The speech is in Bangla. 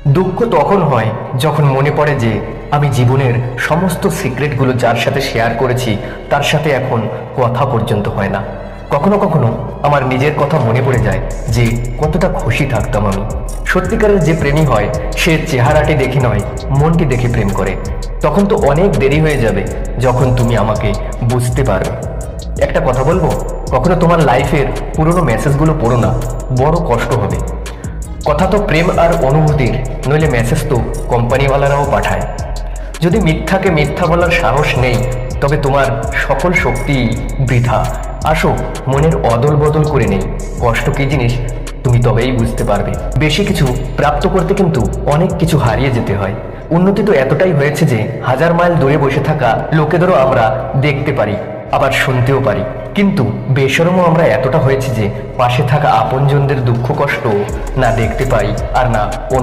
দুঃখ তখন হয় যখন মনে পড়ে যে আমি জীবনের সমস্ত সিক্রেটগুলো যার সাথে শেয়ার করেছি তার সাথে এখন কথা পর্যন্ত হয় না। কখনো কখনো আমার নিজের কথা মনে পড়ে যায় যে কতটা খুশি থাকতাম আমি। সত্যিকারের যে প্রেমী হয় সে চেহারাটি দেখে নয়, মনটি দেখে প্রেম করে। তখন তো অনেক দেরি হয়ে যাবে যখন তুমি আমাকে বুঝতে পারবে। একটা কথা বলবো, কখনো তোমার লাইফের পুরনো মেসেজগুলো পড়ো না, বড় কষ্ট হবে। কথা তো প্রেম আর অনুভূতির, নইলে মেসেজ তো কোম্পানিওয়ালারাও পাঠায়। যদি মিথ্যাকে মিথ্যা বলার সাহস নেই তবে তোমার সকল শক্তি বৃথা। আসো মনের অদল বদল করে নেই, কষ্ট কি জিনিস তুমি তবেই বুঝতে পারবে। বেশি কিছু প্রাপ্ত করতে কিন্তু অনেক কিছু হারিয়ে যেতে হয়। উন্নতি তো এতটাই হয়েছে যে 1000 মাইল দূরে বসে থাকা লোকেদেরও আমরা দেখতে পারি, আবার শুনতেও পারি। কিন্তু বেশরমও আমরা এতটা হয়েছে যে পাশে থাকা আপনজনদের দুঃখ কষ্ট না দেখতে পাই আর না